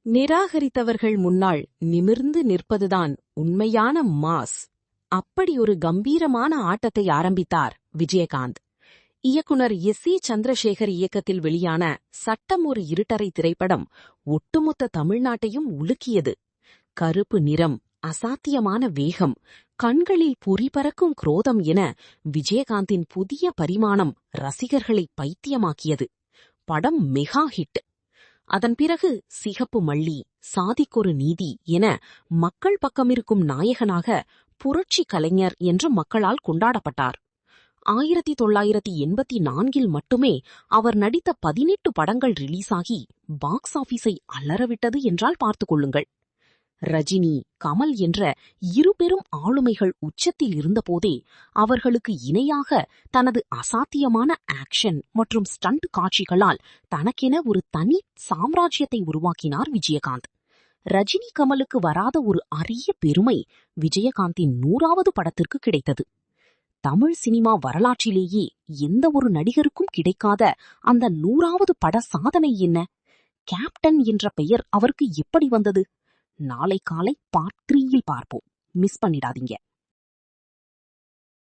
நிராகரித்தவர்கள் முன்னால் நிமிர்ந்து நிற்பதுதான் உண்மையான மாஸ். அப்படி ஒரு கம்பீரமான ஆட்டத்தை ஆரம்பித்தார் விஜயகாந்த். இயக்குனர் எஸ். சந்திரசேகர் இயக்கத்தில் வெளியான சட்டம் ஒரு இருட்டறை திரைப்படம் ஒட்டுமொத்த தமிழ்நாட்டையும் உலுக்கியது. கருப்பு நிறம், அசாத்தியமான வேகம், கண்களில் பொறிபறக்கும் குரோதம் என விஜயகாந்தின் புதிய பரிமாணம் ரசிகர்களை பைத்தியமாக்கியது. படம் மெகா ஹிட். அதன் பிறகு சிகப்பு மல்லி, சாதிக்கொரு நீதி என மக்கள் பக்கமிருக்கும் நாயகனாக புரட்சி கலைஞர் என்று மக்களால் கொண்டாடப்பட்டார். 1984 மட்டுமே அவர் நடித்த 18 படங்கள் ரிலீஸாகி பாக்ஸ் ஆபீஸை அலறவிட்டது என்றால் பார்த்துக் கொள்ளுங்கள். ரஜினி, கமல் என்ற இரு பெரும் ஆளுமைகள் உச்சத்தில் இருந்தபோதே அவர்களுக்கு இணையாக தனது அசாத்தியமான ஆக்ஷன் மற்றும் ஸ்டண்ட் காட்சிகளால் தனக்கென ஒரு தனி சாம்ராஜ்யத்தை உருவாக்கினார் விஜயகாந்த். ரஜினி, கமலுக்கு வராத ஒரு அரிய பெருமை விஜயகாந்தின் 100வது படத்திற்கு கிடைத்தது. தமிழ் சினிமா வரலாற்றிலேயே எந்த ஒரு நடிகருக்கும் கிடைக்காத அந்த 100வது பட சாதனை என்ன? கேப்டன் என்ற பெயர் அவருக்கு எப்படி வந்தது? நாளை காலை பார்ட் 3 பார்ப்போம். மிஸ் பண்ணிடாதீங்க.